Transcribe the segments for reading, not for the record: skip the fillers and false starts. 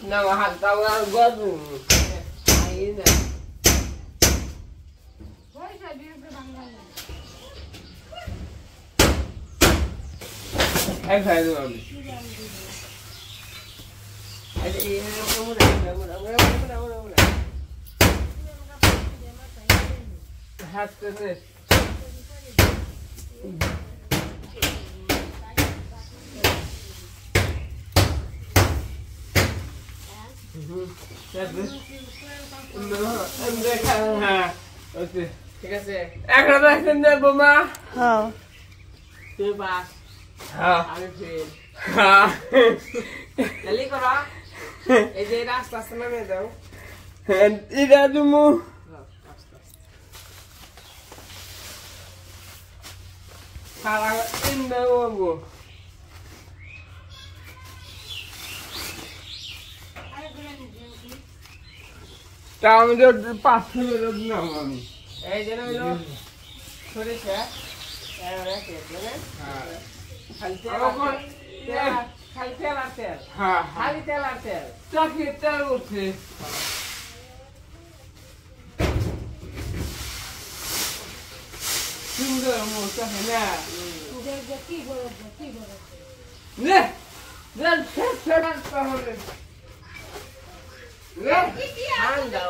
Nào hạt tao gót ấy nè. Em phải rồi. Hạt này. Em দেখা হ্যাঁ ঠিক আছে এখন রাখেন না বোমা হ্যাঁ তুই পাস হ্যাঁ আমি ফেল হ্যাঁ জলদি করো এই যে রাস্তা আছে নামে দাও হ্যাঁ এটা তুমি সারা ইন্দা বাবু আমি তো 500 নাম আমি এই যে হইলো সরিষা খালি তেল আর তেল হ্যাঁ খালি তেল আর তেল চাকরি তেল উঠছে সুন্দর মোটা না কি বলো নে দেন ফের তাহলে ঠান্ডা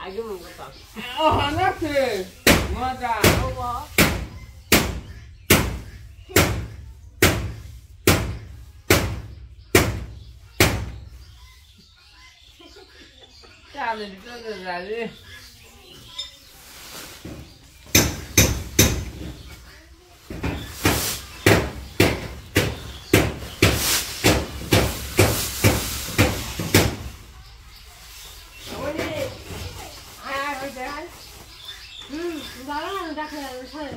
আগে মজা Chào mình cho người là đi. Đó là đặc biệt là thời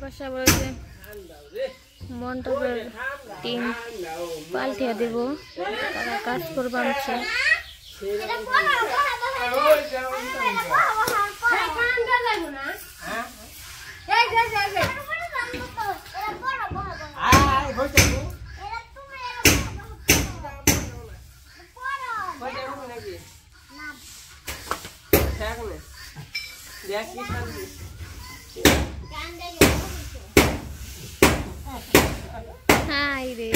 পাশে আবার যে মন্ডপের টিম পাল্টে দেব তারা কাজ করবে আনছে hai đi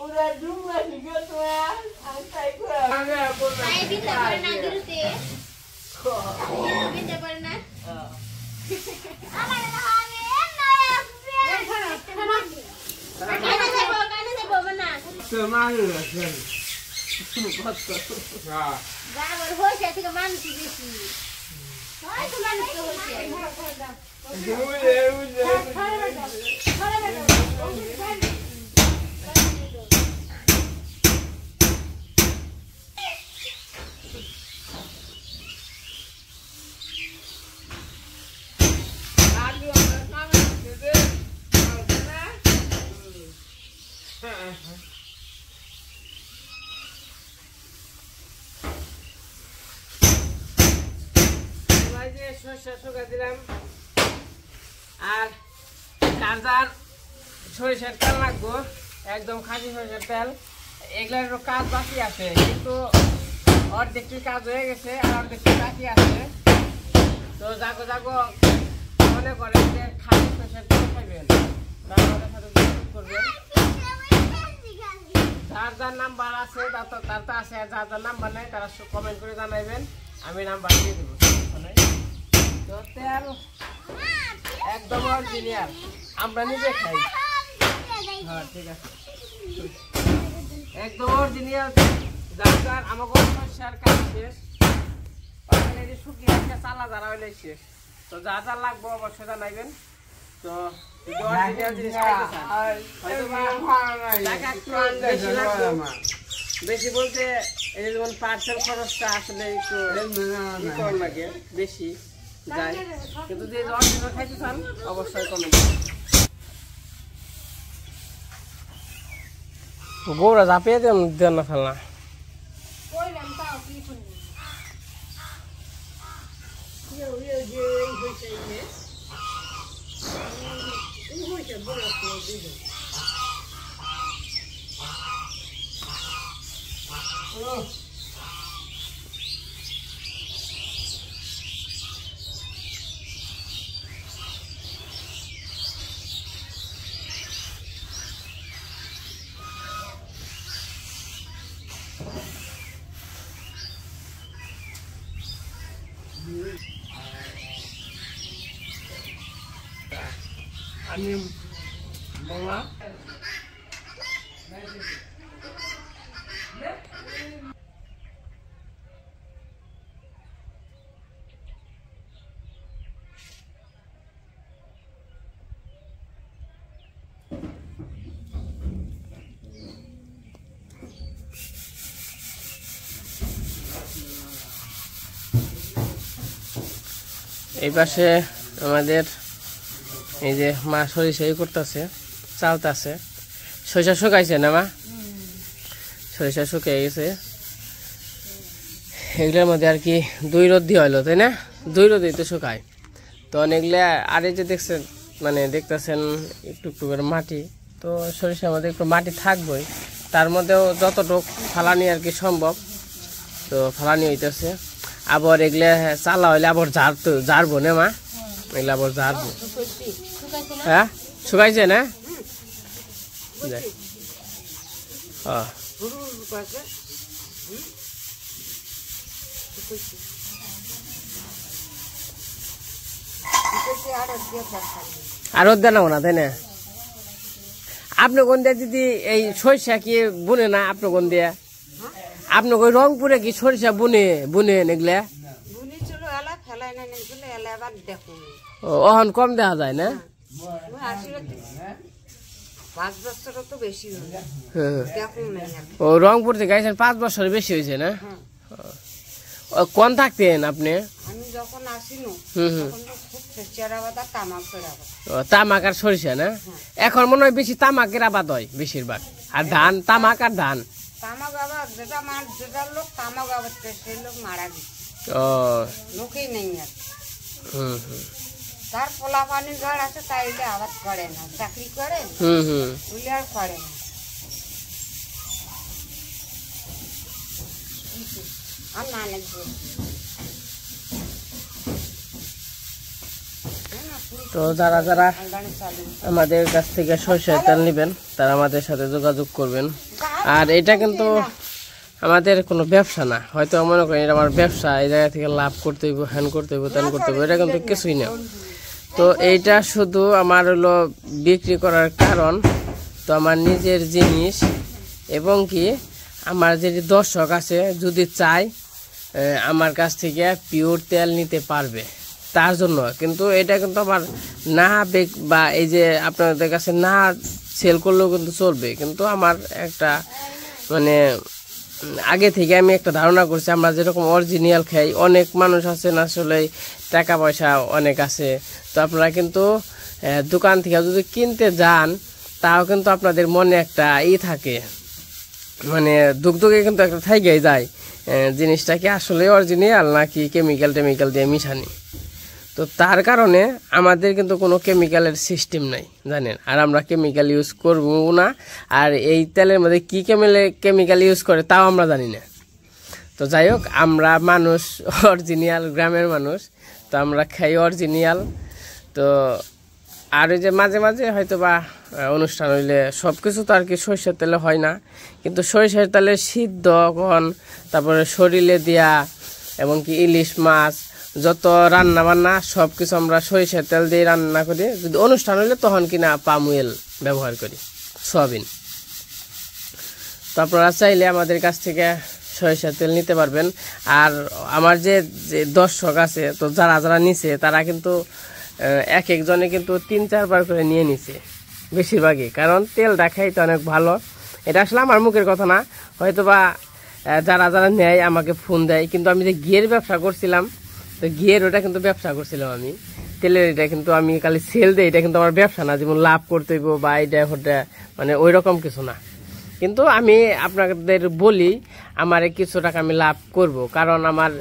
udah dua juga tuh ya, angkai gue. Saya bisa pernah dulu sih. Bisa pernah. Apa yang hamil? Karena saya bawa benar. Semangat kan. Nah. Gak berhos ya tuh kemana sih sih. Hai kemana tuh hosnya? সরষে দিলাম আর charger সরিষার তেল লাগবো একদম খাঁটি সরিষার তেল এগুলার কাজ বাকি আছে কিন্তু অর্ধেকটি কাজ হয়ে গেছে আর অর্ধেকটি বাকি আছে তো জাগো জাগো মনে করেন যে খাঁটি সরিষার তেল খাইবেন তারপরে সাথে যোগাযোগ করবেন যার যার নাম্বার আছে তার তো আছে যার যার নাম্বার নাই তারা কমেন্ট করে জানাইবেন আমি নাম্বার দিয়ে দেবো। তো তেল একদম অরিজিনাল, আমরা নিজে খাই। হ্যাঁ ঠিক আছে, একদম অরিজিনাল। যার আমাকে সরষার কাজ শেষ, অলরেডি শুকিয়ে একটা চালা যারা হইলে শেষ। তো যা যা লাগবো অবশ্যই জানাইবেন। তো বেশি বলতে এই যেমন পার্সেল খরচটা আসলে একটু কম লাগে, বেশি যায়, কিন্তু যে অরিজিনাল খাইতে চান অবশ্যই কমে যাবে। গৌরা ঝাঁপিয়ে দেন না ফেলনা। আমি বাংলা এই পাশে আমাদের এই যে মা সরিষা করতেছে, চালতেছে। সরিষা শুকাইছে না মা? সরিষা শুকিয়ে গেছে। এগুলোর মধ্যে আর কি 2 রোদ দিয়ে হইলো, তাই না? 2 রোদেই তো শুকায়। তো অনেকগুলা আর এই যে দেখছেন, মানে দেখতেছেন একটু একটু করে মাটি। তো সরিষার মধ্যে একটু মাটি থাকবেই, তার মধ্যেও যতটুক ফালানি আর কি সম্ভব তো ফালানি হইতেছে। আবার এগুলা চালা হইলে আবার ঝাড়বো না মা? এগুলো আবার ঝাড়বো। হ্যাঁ শুকাইছে না? আর দেন না, তাই না? আপনি কোন দিয়ে দিদি এই সরিষা কি বুনে না? আপনি কোন দিয়ে? আপনি ওই রংপুরে কি সরিষা বুনে এগুলা? ওহন কম দেখা যায় না? ও রংপুর থেকে আইছেন 5 বছর বেশি হয়েছে না? কোন থাকতেন আপনি? তামাক আর সরিষা না? এখন মনে হয় বেশি তামাকের আবাদ হয় বেশিরভাগ, আর ধান, তামাক আর ধান। তার পোলা পানি ঘর আছে, তাই আবাদ করে না, চাকরি করে আর করে না। তো যারা যারা আমাদের কাছ থেকে সরিষার তেল নেবেন তারা আমাদের সাথে যোগাযোগ করবেন। আর এটা কিন্তু আমাদের কোনো ব্যবসা না, হয়তো মনে করেন এটা আমার ব্যবসা, এই জায়গা থেকে লাভ করতে হইব, হ্যান করতে হইব, ত্যান করতে হইব, এটা কিন্তু কিছুই না। তো এইটা শুধু আমার হলো বিক্রি করার কারণ। তো আমার নিজের জিনিস, এবং কি আমার যে দর্শক আছে যদি চায় আমার কাছ থেকে পিওর তেল নিতে পারবে, তার জন্য। কিন্তু এটা কিন্তু আমার না বা এই যে আপনাদের কাছে না সেল করলেও কিন্তু চলবে। কিন্তু আমার একটা মানে আগে থেকে আমি একটা ধারণা করছি, আমরা যেরকম অরিজিনাল খাই, অনেক মানুষ আছেন আসলে টাকা পয়সা অনেক আছে, তো আপনারা কিন্তু দোকান থেকে যদি কিনতে যান তাও কিন্তু আপনাদের মনে একটা থাকে, মানে দুগদুগে কিন্তু একটা থাইকেই যায় জিনিসটা কি আসলে অরিজিনাল নাকি কেমিক্যাল দিয়ে মিশানি। তো তার কারণে আমাদের কিন্তু কোনো কেমিক্যালের সিস্টেম নাই, জানেন। আর আমরা কেমিক্যাল ইউজ করবো না, আর এই তেলের মধ্যে কি কেমিক্যাল ইউজ করে তাও আমরা জানি না। তো যাই হোক, আমরা মানুষ অরিজিনাল, গ্রামের মানুষ, তো আমরা খাই অরিজিনাল। তো আর ওই যে মাঝে মাঝে হয়তো বা অনুষ্ঠান হইলে সব কিছু তো আর কি সরিষার তেলে হয় না, কিন্তু সরিষার তেলে সিদ্ধ কখন, তারপরে শরীরে দিয়া এবং কি ইলিশ মাছ যত রান্না বান্না সব কিছু আমরা সরিষার তেল দিয়ে রান্না করি। যদি অনুষ্ঠান হলে তখন কিনা পাম অয়েল ব্যবহার করি, সয়াবিন। তো আপনারা চাইলে আমাদের কাছ থেকে সরিষার তেল নিতে পারবেন। আর আমার যে দর্শক আছে, তো যারা যারা নিছে তারা কিন্তু এক একজনে কিন্তু 3-4 বার করে নিয়ে নিছে বেশিরভাগই, কারণ তেলটা খাইতে অনেক ভালো। এটা আসলে আমার মুখের কথা না, হয়তোবা যারা যারা নেয় আমাকে ফোন দেয়। কিন্তু আমি যে ঘিয়ের ব্যবসা করছিলাম, তো ঘিয়ের ওটা কিন্তু ব্যবসা করছিলাম আমি, তেলের এটা কিন্তু আমি খালি সেল দেই, এটা কিন্তু আমার ব্যবসা না, যেমন লাভ করতে হইব বা এটা ওটা, মানে ওই রকম কিছু না। কিন্তু আমি আপনাদের বলি আমার কিছু টাকা আমি লাভ করব, কারণ আমার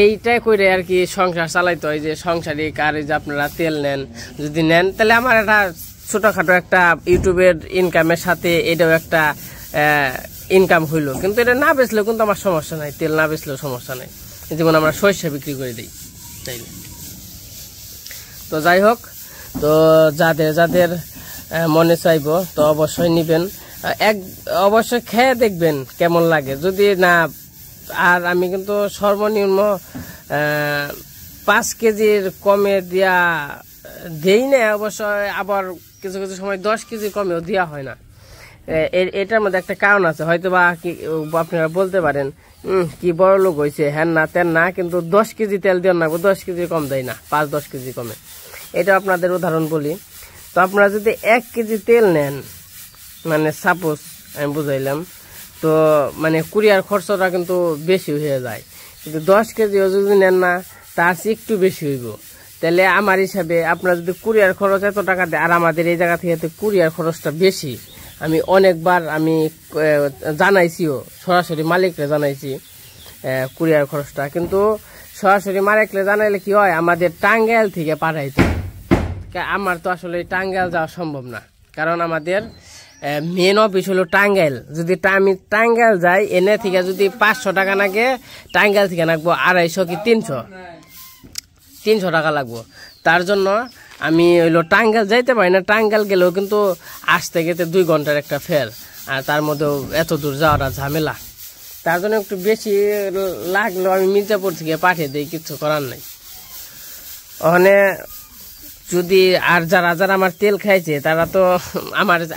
এইটাই করে আর কি সংসার চালাইতে হয়। যে সংসারিক আর যে আপনারা তেল নেন, যদি নেন তাহলে আমার একটা ছোটখাটো একটা ইউটিউবের ইনকামের সাথে এটাও একটা ইনকাম হইলো। কিন্তু এটা না বেচলেও কিন্তু আমার সমস্যা নাই, তেল না বেচলেও সমস্যা নাই, যেমন আমরা সরিষা বিক্রি করে দিই তাইলে। তো যাই হোক, তো যাদের যাদের মনে চাইব তো অবশ্যই নিবেন, অবশ্যই খেয়ে দেখবেন কেমন লাগে। যদি না, আর আমি কিন্তু সর্বনিম্ন 5 কেজির কমে দেই না, অবশ্যই আবার কিছু কিছু সময় 10 কেজি কমেও দেওয়া হয় না। এটার মধ্যে একটা কারণ আছে, হয়তো বা আপনারা বলতে পারেন কি বড় লোক হয়েছে, হ্যাঁ না তেন না, কিন্তু 10 কেজি তেল দেওয়ার না, 10 কেজি কম দেয় না, 5-10 কেজি কমে। এটা আপনাদের উদাহরণ বলি। তো আপনারা যদি 1 কেজি তেল নেন, মানে সাপোজ আমি বুঝাইলাম, তো মানে কুরিয়ার খরচটা কিন্তু বেশি হয়ে যায়। কিন্তু 10 কেজিও যদি নেন না, তার চেয়ে একটু বেশি হইব। তাহলে আমার হিসাবে আপনারা যদি কুরিয়ার খরচ এত টাকা দেয়, আর আমাদের এই জায়গা থেকে কুরিয়ার খরচটা বেশি, আমি অনেকবার আমি জানাইছিও, সরাসরি মালিকরে জানাইছি কুরিয়ার খরচটা। কিন্তু সরাসরি মালিকরে জানাইলে কি হয়, আমাদের টাঙ্গাইল থেকে পাঠাইতে, আমার তো আসলে টাঙ্গাইল যাওয়া সম্ভব না, কারণ আমাদের মেন অফিস হলো টাঙ্গাইল। যদি আমি টাঙ্গাইল যাই, এনে থেকে যদি 500 টাকা লাগে, টাঙ্গাইল থেকে লাগবো 250 কি 300 টাকা লাগবো। তার জন্য আমি হইলো টাঙ্গাইল যাইতে পারি না। টাঙ্গাইল গেলেও কিন্তু আসতে গেতে 2 ঘন্টার একটা ফের, আর তার মধ্যেও এত দূর যাওয়াটা ঝামেলা। তার জন্য একটু বেশি লাগলেও আমি মির্জাপুর থেকে পাঠিয়ে দিই, কিছু করার নাই। ওখানে যদি আর যারা যারা আমার তেল খাইছে, তারা তো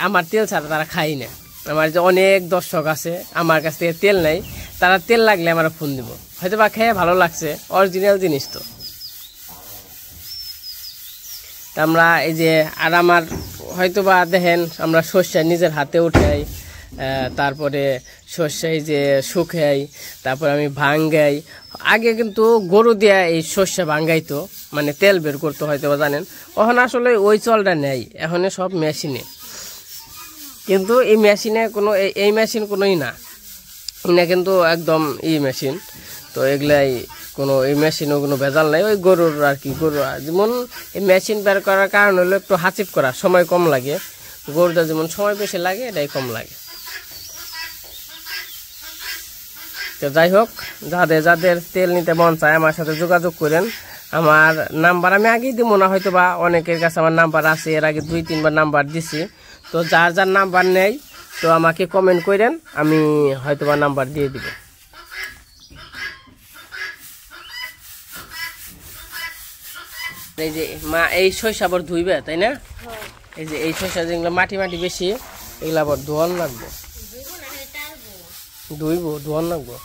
আমার তেল ছাড়া তারা খাই না। আমার যে অনেক দর্শক আছে আমার কাছ থেকে তেল নেই, তারা তেল লাগলে আমার ফোন দিব, হয়তো বা খেয়ে ভালো লাগছে, অরিজিনাল জিনিস তো। আমরা এই যে, আর আমার হয়তো বা দেখেন আমরা সর্ষে নিজের হাতে উঠাই, তারপরে সর্ষে যে শুকাই, তারপরে আমি ভাঙ্গাই। আগে কিন্তু গরু দিয়া এই সর্ষে ভাঙ্গাইতো, মানে তেল বের করতে হয়তো জানেন। এখন আসলে ওই চলটা নেই, এখন সব মেশিনে। কিন্তু এই মেশিনে কোনো, এই মেশিন কোনোই না, এটা কিন্তু একদম মেশিন। তো এগুলাই কোনো, এই মেশিনও কোনো ভেজাল নাই, ওই গরুর আর কি। গরু যেমন এই মেশিন বের করার কারণ হলো একটু হাঁচিপ করা, সময় কম লাগে। গরুটা যেমন সময় বেশি লাগে, এটাই কম লাগে। তো যাই হোক, যাদের যাদের তেল নিতে মন চায় আমার সাথে যোগাযোগ করেন। আমার নাম্বার আমি আগেই দিব না, হয়তো বা অনেকের কাছে আমার নাম্বার আছে, এর আগে 2-3 বার নাম্বার দিছি। তো যার যার নাম্বার নেই, তো আমাকে কমেন্ট করেন, আমি হয়তো বা নাম্বার দিয়ে দিব। এই যে মা, এই সরিষা আবার ধুইবে তাই না? এই যে এই সরিষা যেগুলো মাটি মাটি বেশি, এগুলো আবার ধোয়ান লাগবে, ধোয়ান লাগবে।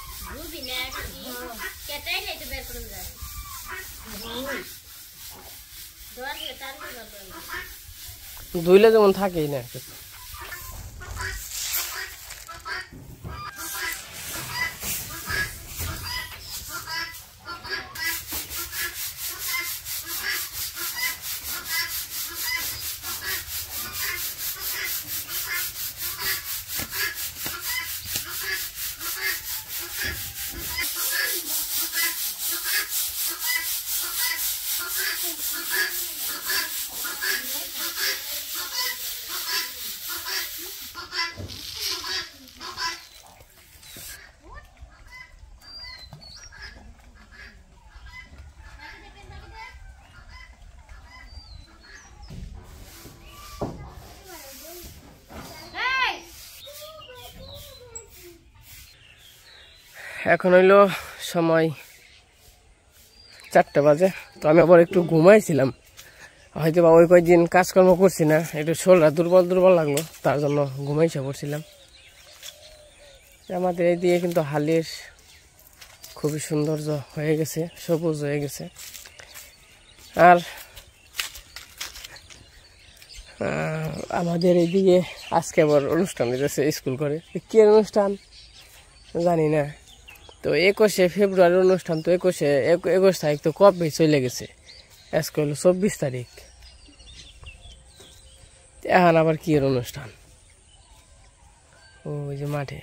ধুইলে যেমন থাকেই না। এখন হইলো সময় 4টা বাজে। তো আমি আবার একটু ঘুমাইছিলাম, হয়তো বা ওই কয়েকদিন কাজকর্ম করছি না, একটু শরীরটা দুর্বল দুর্বল লাগলো, তার জন্য ঘুমাইছে পড়ছিলাম। আমাদের এই দিকে কিন্তু হালির খুবই সৌন্দর্য হয়ে গেছে, সবুজ হয়ে গেছে। আর আমাদের এইদিকে আজকে আবার অনুষ্ঠান দিতেছে স্কুল করে, কি অনুষ্ঠান জানি না। তো 21শে ফেব্রুয়ারি অনুষ্ঠান, তো 21 তারিখ তো কবে চলে গেছে, আজকে হলো 24 তারিখ। এখন আবার কি অনুষ্ঠান? ওই যে মাঠে,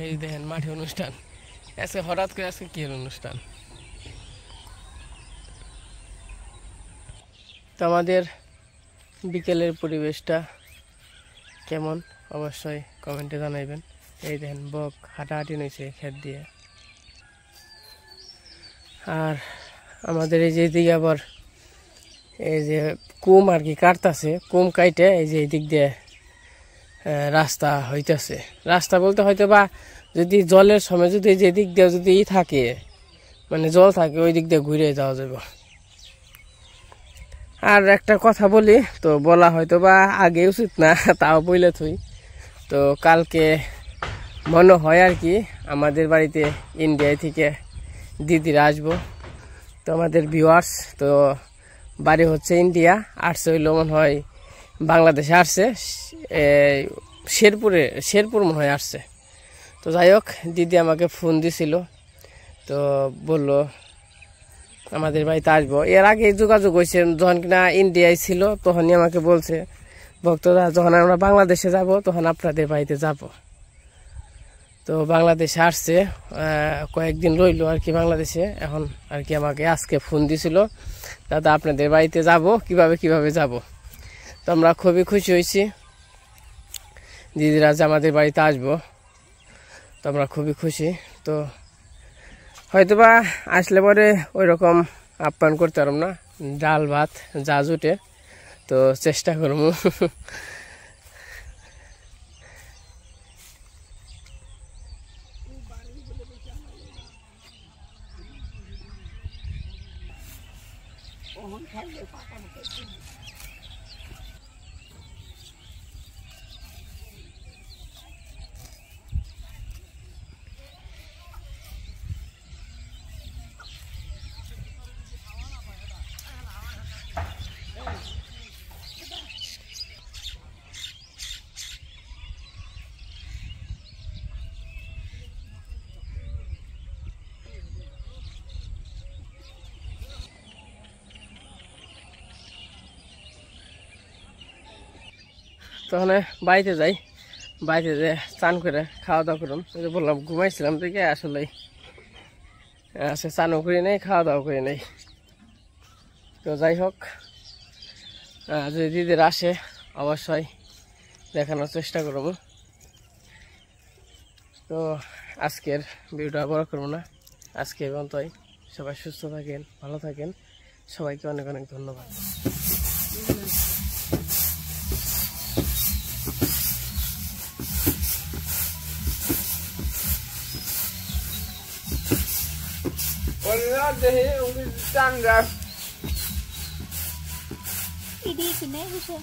এই দেখেন মাঠে অনুষ্ঠান আজকে, হঠাৎ করে আজকে কি অনুষ্ঠান? তো আমাদের বিকেলের পরিবেশটা কেমন অবশ্যই কমেন্টে জানাইবেন। এই দেখেন বক হাঁটাহাঁটি নিয়েছে ক্ষেত দিয়ে। আর আমাদের এই যে দিকে আবার এই যে কুম আর কি কাটতেছে, কুম কাইটে এই যে এই দিক দিয়ে রাস্তা হইতেছে। রাস্তা বলতে হয়তো বা যদি জলের সময় যদি যে দিক দিয়ে যদি থাকে, মানে জল থাকে, ওই দিক দিয়ে ঘুরে যাওয়া যাবে। আর একটা কথা বলি, তো বলা হয়তো বা আগে উচিত না, তাও বইলে থুই। তো কালকে মনে হয় আর কি আমাদের বাড়িতে ইন্ডিয়া থেকে দিদিরা আসবো। তো আমাদের ভিউয়ার্স তো বাড়ি হচ্ছে ইন্ডিয়া, আসছে হইলো মনে হয় বাংলাদেশে আসছে, শেরপুর মনে হয় আসছে। তো যাই হোক, দিদি আমাকে ফোন দিছিল, তো বললো আমাদের বাড়িতে আসবো। এর আগে যোগাযোগ হয়েছে, যখন কিনা ইন্ডিয়ায় ছিল তখনই আমাকে বলছে, ভক্তরা যখন আমরা বাংলাদেশে যাব তখন আপনাদের বাড়িতে যাব। তো বাংলাদেশে আসছে, কয়েকদিন রইলো আর কি বাংলাদেশে। এখন আর কি আমাকে আজকে ফোন দিছিল, দাদা আপনাদের বাড়িতে যাব, কিভাবে যাব। তো আমরা খুবই খুশি হয়েছি দিদিরা যে আমাদের বাড়িতে আসবো, তো আমরা খুবই খুশি। তো হয়তোবা আসলে পরে ওই রকম আপ্যায়ন করতে পারব না, ডাল ভাত যা জুটে, তো চেষ্টা করবো। তখন বাড়িতে যাই, বাড়িতে যে চান করে খাওয়া দাওয়া করুন। বললাম ঘুমাইছিলাম থেকে, আসলে চানও করি নাই, খাওয়া দাওয়া করি নাই। তো যাই হোক, যদি দিদির আসে অবশ্যই দেখানোর চেষ্টা করবো। তো আজকের ভিডিওটা বড় করবো না, আজকে পর্যন্তই। সবাই সুস্থ থাকেন, ভালো থাকেন, সবাইকে অনেক অনেক ধন্যবাদ। Ini sini bisa.